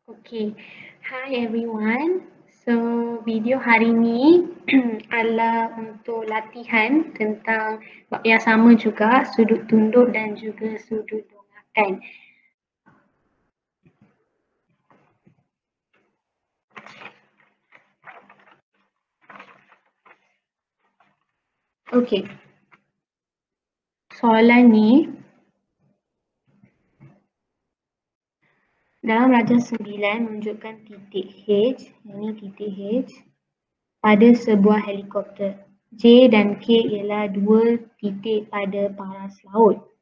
Okay, hi everyone. So video hari ni adalah untuk latihan tentang yang sama juga sudut tunduk dan juga sudut dongakan. Okay, soalan ni dalam rajah 9 menunjukkan titik H, ini titik H pada sebuah helikopter. J dan K ialah dua titik pada paras laut.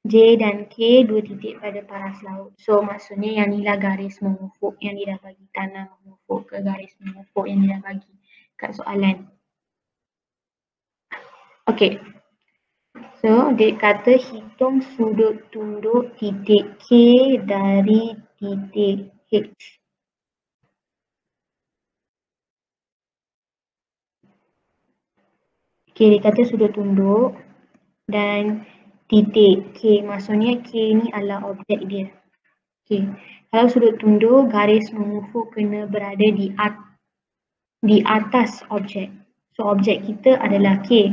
J dan K dua titik pada paras laut. So maksudnya yang inilah garis mengufuk yang dia dah bagi, tanah mengufuk ke garis mengufuk yang dia dah bagi kat soalan. Okay. So dia kata hitung sudut tunduk titik K dari titik H. Okay, dia kata sudut tunduk dan titik K. Maksudnya K ni adalah objek dia. Okay. Kalau sudut tunduk, garis mengufuk kena berada di atas objek. So objek kita adalah K.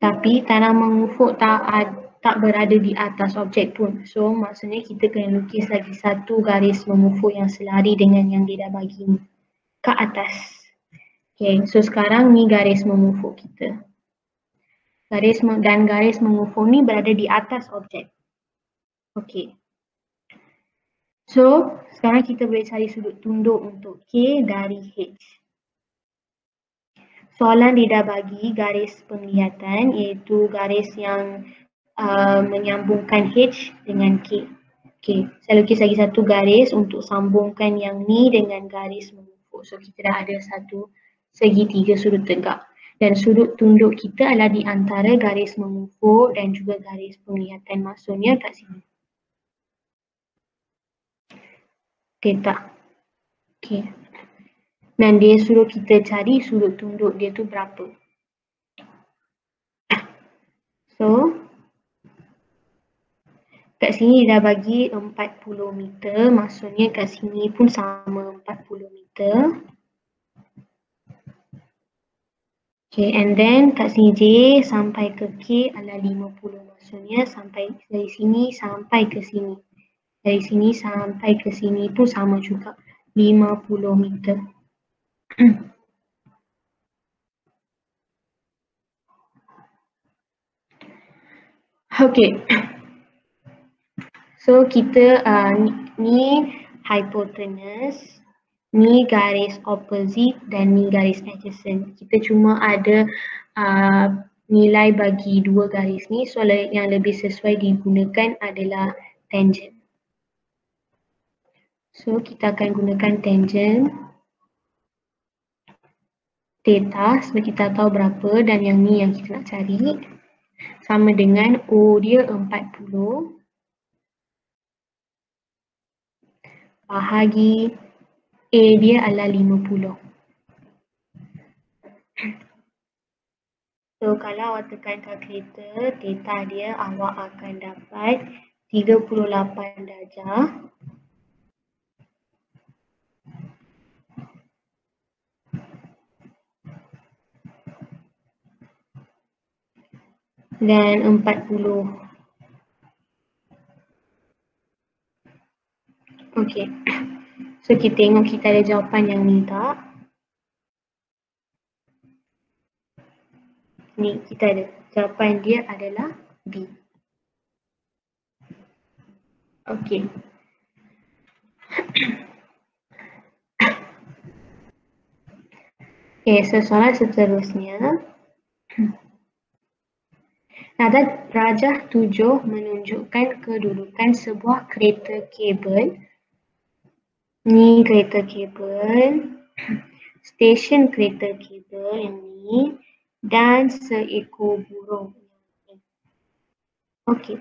Tapi tanah mengufuk tak berada di atas objek pun. So maksudnya kita kena lukis lagi satu garis mengufuk yang selari dengan yang dia dah bagi ni ke atas. Okay, so sekarang ni garis mengufuk kita. Garis mengufuk ni berada di atas objek. Okay. So sekarang kita boleh cari sudut tunduk untuk K dari H. Soalan dia dah bagi garis penglihatan iaitu garis yang menyambungkan H dengan K. Okay, saya lukis lagi satu garis untuk sambungkan yang ni dengan garis mengufuk. So kita dah ada satu segitiga sudut tegak. Dan sudut tunduk kita adalah di antara garis mengufuk dan juga garis penglihatan. Maksudnya kat sini. Okay tak? Okay. Dan dia suruh kita cari sudut tunduk dia tu berapa. So, kat sini dia dah bagi 40 meter, maksudnya kat sini pun sama 40 meter. Okay, and then kat sini J sampai ke K adalah 50, maksudnya sampai dari sini sampai ke sini. Dari sini sampai ke sini pun sama juga, 50 meter. Okay. So kita ni hypotenuse, ni garis opposite dan ni garis adjacent. Kita cuma ada nilai bagi dua garis ni, so yang lebih sesuai digunakan adalah tangent. So kita akan gunakan tangent theta sebab kita tahu berapa dan yang ni yang kita nak cari. Sama dengan O dia 40 bahagi A dia adalah 50. So kalau awak tekan kalkulator, theta dia awak akan dapat 38 darjah. Dan 40. Okey. So kita tengok kita ada jawapan yang ni tak? Ni kita ada. Jawapan dia adalah B. Okey. Okay, so soalan seterusnya. Nada rajah 7 menunjukkan kedudukan sebuah kereta kabel. Ni kereta kabel. Stesen kereta kabel yang ni. Dan seekor burung. Okey.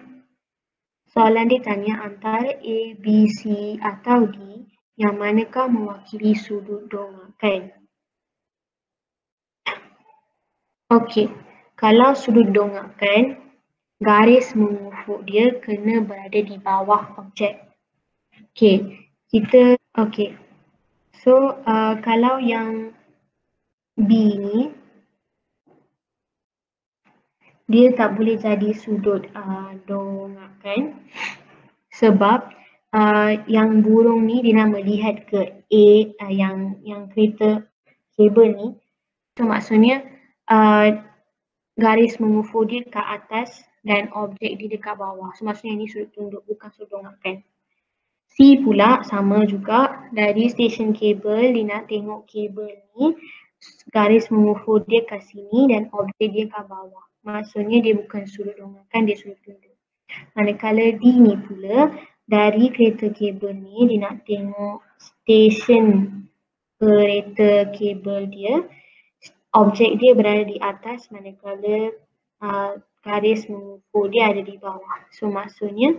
Soalan dia tanya antara A, B, C atau D yang manakah mewakili sudut dongakan. Okey. Kalau sudut dongakan, garis mengufuk dia kena berada di bawah objek. Okay. So kalau yang B ni dia tak boleh jadi sudut dongakan sebab yang burung ni dia nak melihat ke A yang kereta kabel ni. So maksudnya garis mengufur dia kat atas dan objek dia dekat bawah. So maksudnya ni sudut tunduk bukan sudut dongakan. C pula sama juga, dari stesen kabel dia nak tengok kabel ni garis mengufur dia kat sini dan objek dia kat bawah. Maksudnya dia bukan sudut dongakan, dia sudut tunduk. Manakala D ni pula, dari kereta kabel ni dia nak tengok stesen kereta kabel dia, objek dia berada di atas manakala garis mengufur dia ada di bawah. So maksudnya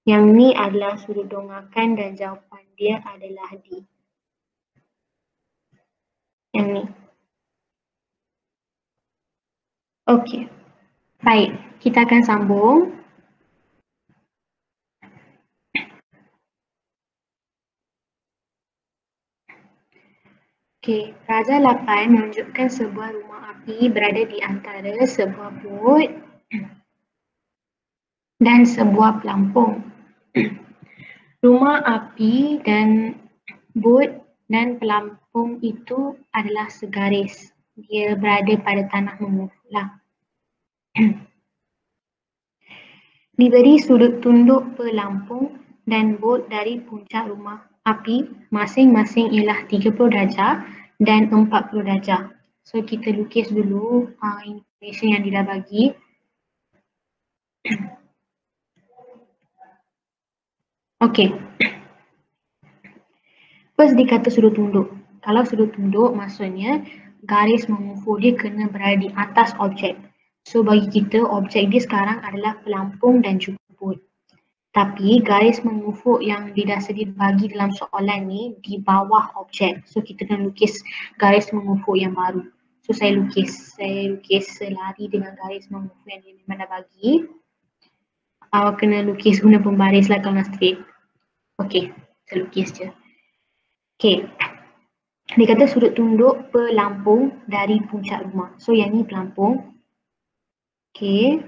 yang ni adalah sudut dongakan dan jawapan dia adalah D. Yang ni. Okey. Baik, kita akan sambung. Okey, Raja 8 menunjukkan sebuah rumah api berada di antara sebuah bot dan sebuah pelampung. Rumah api dan bot dan pelampung itu adalah segaris. Dia berada pada tanah mengufur lah. Diberi sudut tunduk pelampung dan bot dari puncak rumah api masing-masing ialah 30 darjah dan 40 darjah. So kita lukis dulu information yang dia dah bagi. Okey. First dia kata sudut tunduk. Kalau sudut tunduk maksudnya garis mengufur dia kena berada di atas objek. So bagi kita objek dia sekarang adalah pelampung dan juga bot. Tapi garis mengufur yang dia dah sedia bagi dalam soalan ni di bawah objek. So kita kena lukis garis mengufur yang baru. So saya lukis selari dengan garis mengufur yang dia memang dah bagi. Awak kena lukis guna pembaris lah kalau nak straight. Okey, saya lukis je. Okey. Dia kata sudut tunduk pelampung dari puncak rumah. So yang ni pelampung. Okey.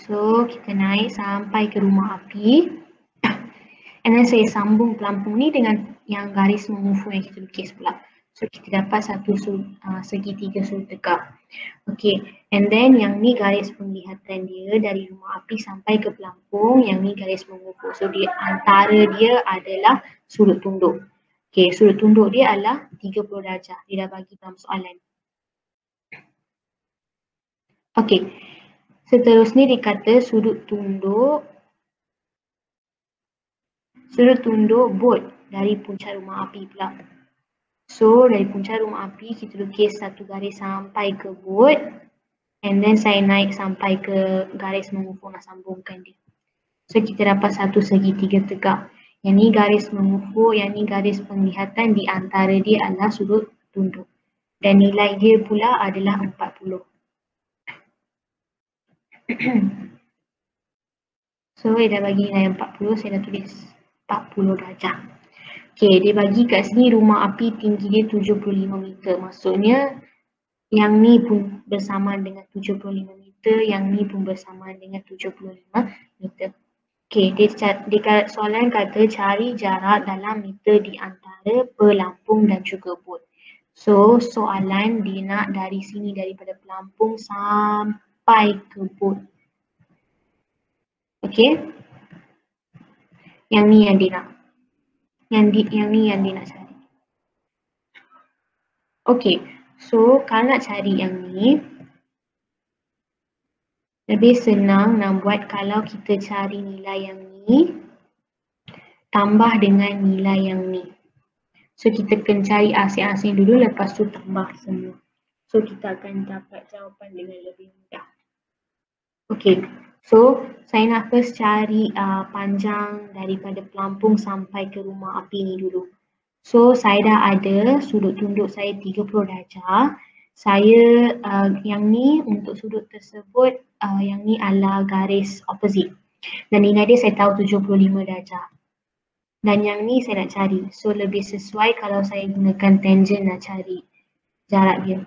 So kita naik sampai ke rumah api. And then saya sambung pelampung ni dengan yang garis mengufur yang kita lukis pula. So kita dapat satu segitiga sudut tegak. Okey, and then yang ni garis penglihatan dia dari rumah api sampai ke pelampung, yang ni garis mengufur. So di antara dia adalah sudut tunduk. Okey, sudut tunduk dia adalah 30 darjah. Dia dah bagi dalam soalan. Okey, seterusnya dia kata sudut tunduk bot dari puncak rumah api pula. So dari puncak rumah api kita lukis satu garis sampai ke bot, and then saya naik sampai ke garis mengufur nak sambungkan dia. So kita dapat satu segitiga tegak. Yang ni garis mengufur, yang ni garis penglihatan, di antara dia adalah sudut tunduk. Dan nilai dia pula adalah 40. So dia dah bagi nilai 40, saya dah tulis 40 darjah. Okey, dia bagi kat sini rumah api tinggi dia 75 meter. Maksudnya yang ni pun bersamaan dengan 75 meter, yang ni pun bersamaan dengan 75 meter. Okey, dia soalan kata cari jarak dalam meter di antara pelampung dan juga bot. So soalan dia nak dari sini, daripada pelampung sampai ke bot. Okey. Yang ni yang dia nak. Yang ni yang dia nak cari. Okey. So kalau nak cari yang ni, lebih senang nak buat kalau kita cari nilai yang ni tambah dengan nilai yang ni. So kita kena cari asing-asing dulu, lepas tu tambah semua. So kita akan dapat jawapan dengan lebih mudah. Okey. So saya nak first cari panjang daripada pelampung sampai ke rumah api ni dulu. So saya dah ada sudut tunduk saya 30 darjah. Saya yang ni untuk sudut tersebut yang ni adalah garis opposite. Dan nilai dia saya tahu 75 darjah. Dan yang ni saya nak cari. So lebih sesuai kalau saya gunakan tangent nak cari jarak dia.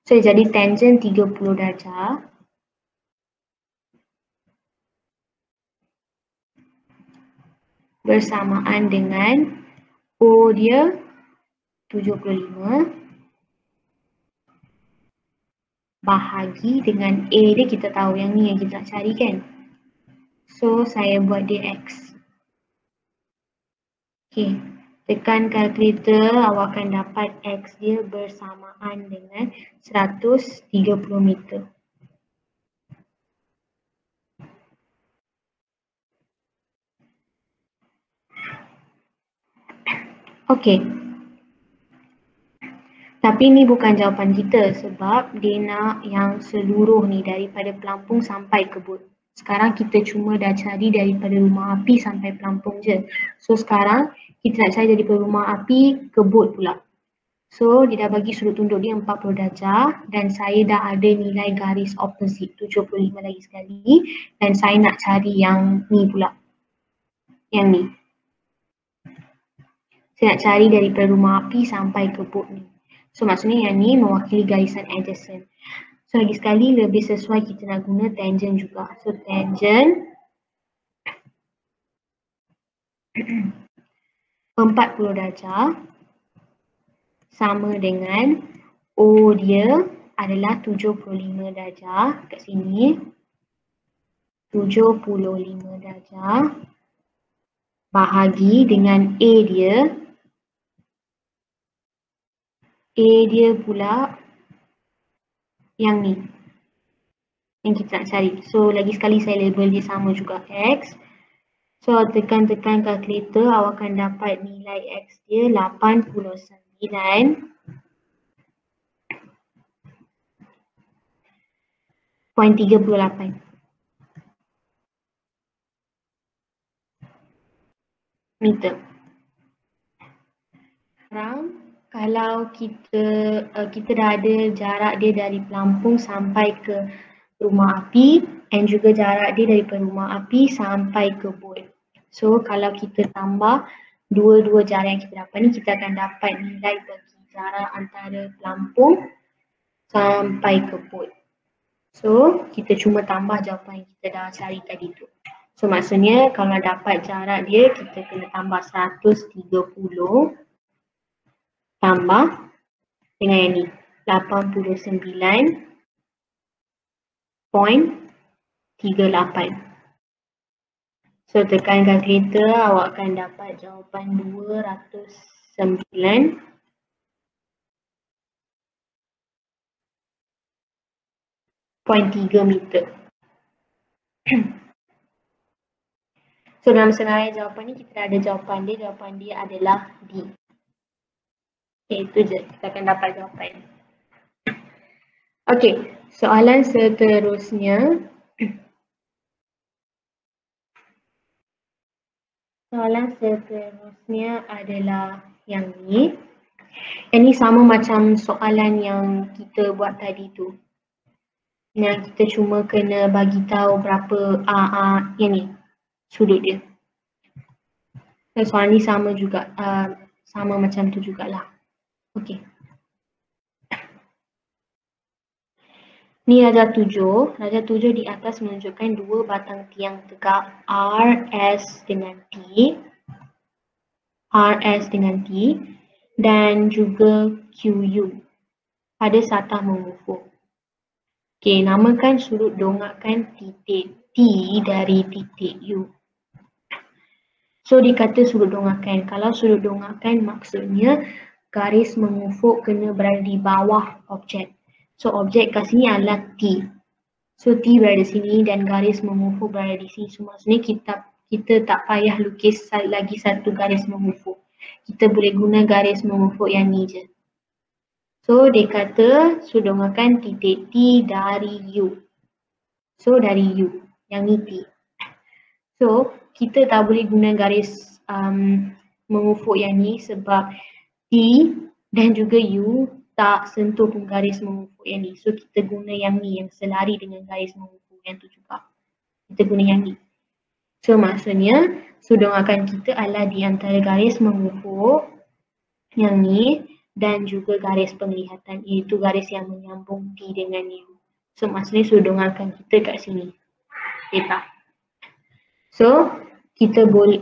So jadi tangent 30 darjah bersamaan dengan O dia 75 bahagi dengan A dia kita tahu yang ni yang kita nak cari kan. So saya buat dia X. Okay. Tekan kalkulator, awak akan dapat X dia bersamaan dengan 130 meter. Okay. Tapi ni bukan jawapan kita sebab dia nak yang seluruh ni daripada pelampung sampai kebun. Sekarang kita cuma dah cari daripada rumah api sampai pelampung je. So sekarang kita nak cari daripada rumah api ke bot pula. So dia dah bagi sudut tunduk dia 40 darjah dan saya dah ada nilai garis opposite 75 lagi sekali dan saya nak cari yang ni pula. Yang ni. Saya nak cari daripada rumah api sampai ke bot ni. So maksudnya yang ni mewakili garisan adjacent. So lagi sekali lebih sesuai kita nak guna tangent juga. So tangent 40 darjah sama dengan O dia adalah 75 darjah kat sini. 75 darjah bahagi dengan A dia. A dia pula yang ni. Yang kita nak cari. So lagi sekali saya label dia sama juga X. So tekan-tekan kalkulator awak akan dapat nilai X dia 89.38 meter. Sekarang kalau kita dah ada jarak dia dari pelampung sampai ke rumah api dan juga jarak dia daripada rumah api sampai ke bot. So kalau kita tambah dua-dua jarak yang kita dapat ni, kita akan dapat nilai bagi jarak antara pelampung sampai ke bot. So kita cuma tambah jawapan yang kita dah cari tadi tu. So maksudnya kalau dapat jarak dia, kita kena tambah 130 tambah dengan yang ni 89.38. So tekan kalkulator, awak akan dapat jawapan 209.3 meter. So dalam senarai jawapan ni kita dah ada jawapan dia adalah D. Okay, itu je. Kita akan dapat jawapan. Okay, soalan seterusnya. Soalan seterusnya adalah yang ni. Yang ni sama macam soalan yang kita buat tadi tu. Yang kita cuma kena bagi tahu berapa yang ni sudut dia. Dan soalan ni sama juga, sama macam tu jugalah. Okey. Ni darjah 7. Darjah 7 di atas menunjukkan dua batang tiang tegak RS dengan T. RS dengan T dan juga QU pada satah mengufuk. Okey, namakan sudut dongakan titik T dari titik U. So dikata sudut dongakan. Kalau sudut dongakan maksudnya garis mengufuk kena berada di bawah objek. So objek kat sini adalah T. So T berada di sini dan garis mengufuk berada di sini. So maksudnya kita tak payah lukis lagi satu garis mengufuk. Kita boleh guna garis mengufuk yang ni je. So dia kata sudut dongakan titik T dari U. So dari U. Yang ni T. So kita tak boleh guna garis mengufuk yang ni sebab T dan juga U tak sentuh pun garis mengufuk yang ni. So kita guna yang ni, yang selari dengan garis mengufuk yang tu juga. Kita guna yang ni. So maksudnya sudungakan kita adalah di antara garis mengufuk yang ni dan juga garis penglihatan, iaitu garis yang menyambung D dengan U. So maksudnya sudungakan kita kat sini. Okay tak? So kita boleh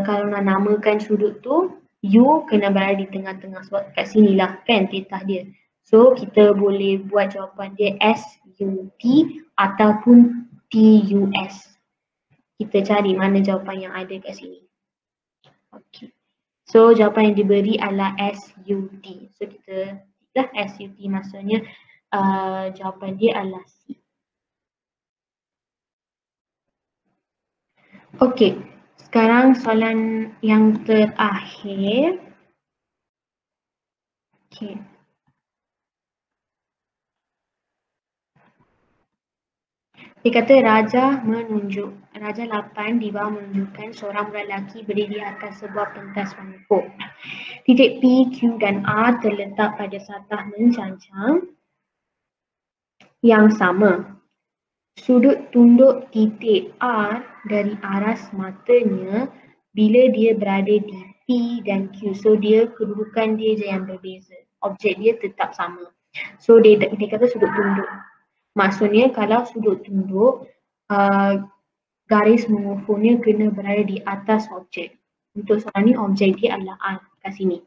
kalau nak namakan sudut tu, U kena berada di tengah-tengah sebab kat sini lah kan theta dia. So kita boleh buat jawapan dia SUT ataupun TUS. Kita cari mana jawapan yang ada kat sini. Okay. So jawapan yang diberi adalah SUT. So kita lah SUT maksudnya jawapan dia adalah C. Okay. Sekarang soalan yang terakhir. Okay. Dia kata Raja 8 di bawah menunjukkan seorang lelaki berdiri di atas sebuah pentas mangkuk. Titik P, Q dan R terletak pada satah mencancang yang sama. Sudut tunduk titik R dari arah matanya bila dia berada di P dan Q. So dia kedudukan dia je yang berbeza. Objek dia tetap sama. So dia kata sudut tunduk. Maksudnya kalau sudut tunduk, garis mengufuknya kena berada di atas objek. Untuk soalan ni objek dia adalah R kat sini.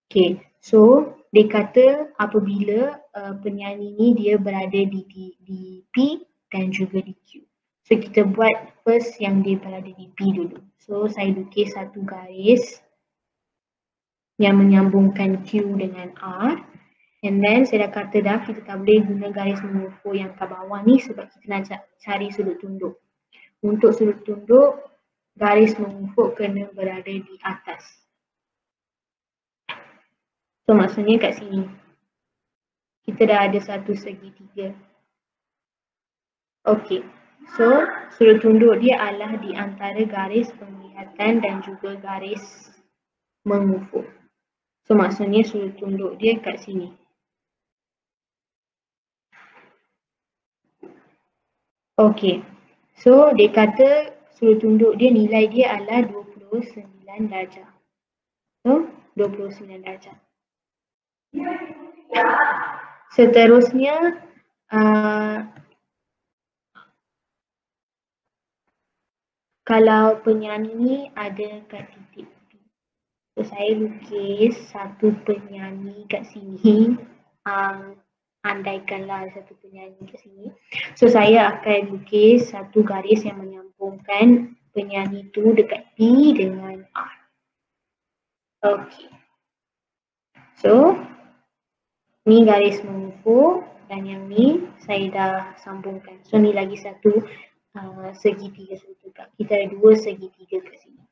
Okay, so dia kata apabila penyanyi ni dia berada di P dan juga di Q. So kita buat first yang dia berada di P dulu. So saya lukis satu garis yang menyambungkan Q dengan R. And then saya dah kata dah kita tak boleh guna garis mengufuk yang kat bawah ni sebab kita nak cari sudut tunduk. Untuk sudut tunduk, garis mengufuk kena berada di atas. So maksudnya kat sini. Kita dah ada satu segitiga. Okay. So sudut tunduk dia adalah di antara garis penglihatan dan juga garis mengufuk. So maksudnya sudut tunduk dia kat sini. Okay. So dia kata sudut tunduk dia nilai dia adalah 29 darjah. So 29 darjah. Seterusnya kalau penyanyi ni ada kat titik P. So saya lukis satu penyanyi kat sini. Andaikanlah satu penyanyi kat sini. So saya akan lukis satu garis yang menyambungkan penyanyi tu dekat P dengan R. Okay. So ni garis mengufuk dan yang ni saya dah sambungkan. So ni lagi satu segitiga juga. Kita ada dua segitiga kat sini.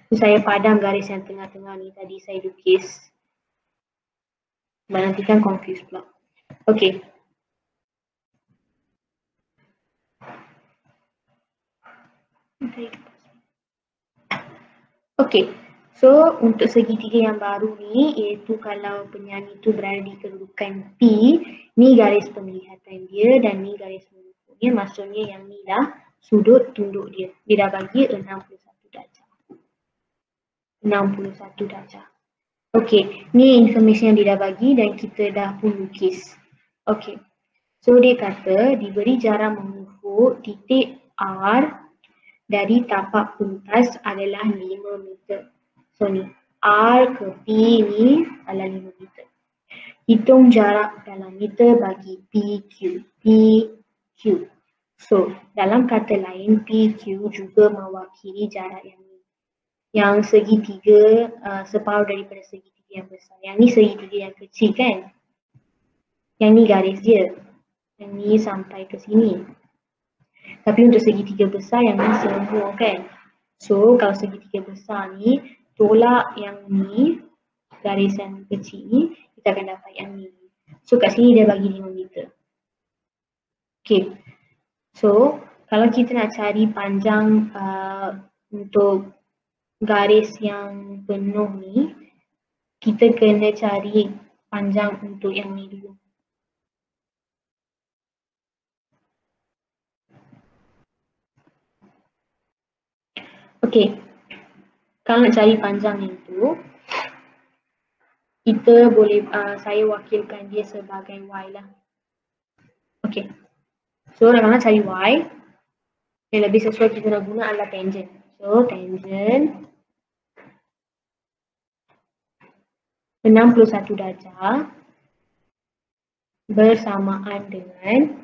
So saya padam garis yang tengah-tengah ni tadi saya lukis. Sebab nanti kan confuse pula. Okay. Okay. So untuk segitiga yang baru ni iaitu kalau penyanyi tu berada di kedudukan P, ni garis penglihatan dia dan ni garis mengufuknya. Maksudnya yang ni dah sudut tunduk dia. Dia dah bagi 61 darjah. 61 darjah. Okay. Ni informasi yang dia dah bagi dan kita dah pun lukis. Okay. So dia kata diberi jarak mengufuk titik R dari tapak pentas adalah 5 meter. So ni R ke P ni adalah 5 meter. Hitung jarak dalam meter bagi PQ. PQ. So dalam kata lain PQ juga mewakili jarak yang ni. Yang segitiga separuh daripada segitiga yang besar. Yang ni segitiga yang kecil kan. Yang ni garis dia. Yang ni sampai ke sini. Tapi untuk segitiga besar yang ni semua kan. So kalau segitiga besar ni tolak yang ni, garis yang kecil ni, kita akan dapat yang ni. So kat sini dia bagi 5 meter. Okay. So kalau kita nak cari panjang untuk garis yang penuh ni, kita kena cari panjang untuk yang ni dulu. Okey, kalau nak cari panjang yang tu, kita boleh, saya wakilkan dia sebagai Y lah. Okey, so kalau nak cari Y, yang lebih sesuai kita nak guna adalah tangent. So, tangent 61 darjah bersamaan dengan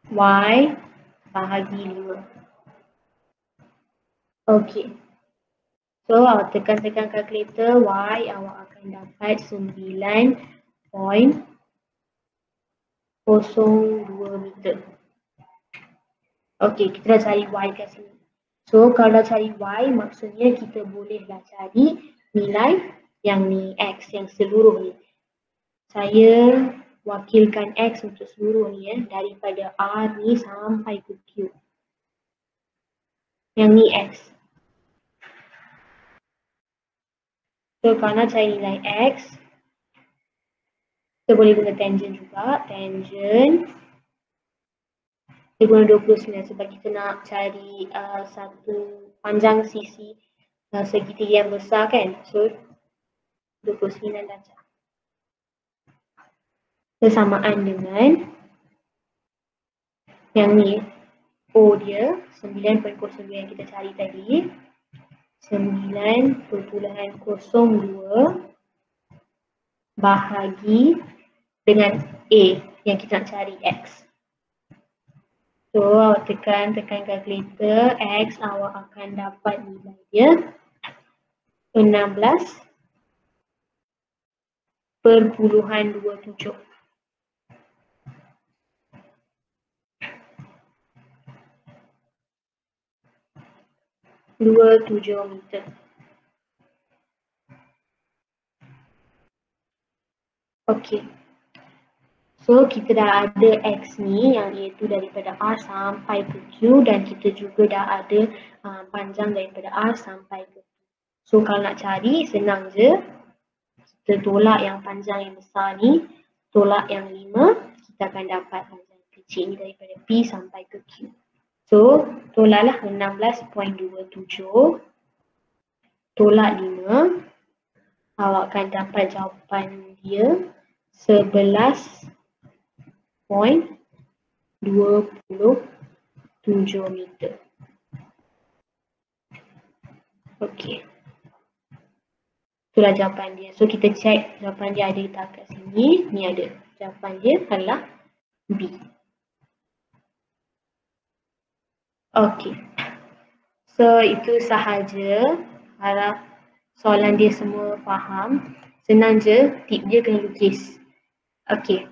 Y bahagi 5. Okey. So, awak tekan-tekan kalkulator, Y awak akan dapat 9.02 meter. Okey, kita dah cari Y kat sini. So, kalau dah cari Y, maksudnya kita bolehlah cari nilai yang ni, X yang seluruh ni. Saya wakilkan X untuk seluruh ni daripada R ni sampai ke Q. Yang ni X. So, kalau nak cari nilai X, kita boleh guna tangent juga. Tangent kita guna 29 sebab kita nak cari satu panjang sisi segitiga yang besar kan. So, 29 darjah. Bersamaan dengan yang ni, O dia 9.02 yang kita cari tadi. 9.02 bahagi dengan A yang kita nak cari X. So, awak tekan kalkulator, X awak akan dapat nilai dia 16.27. 27 meter. Okey. So, kita dah ada X ni yang iaitu daripada R sampai ke Q dan kita juga dah ada panjang daripada R sampai ke Q. So, kalau nak cari, senang je. Kita tolak yang panjang yang besar ni, tolak yang 5, kita akan dapat panjang kecil ni daripada P sampai ke Q. So, tolaklah 16.27, tolak 5, awak akan dapat jawapan dia 11.27 meter. Okey. Itulah jawapan dia. So, kita cek jawapan dia ada tak kat sini. Ni ada. Jawapan dia adalah B. Okey. So, itu sahaja. Harap soalan dia semua faham. Senang je. Tip dia kena lukis. Okey.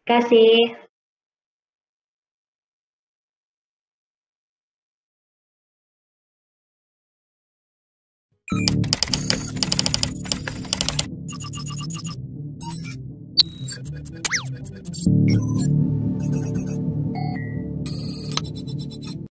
Terima kasih. Thank you.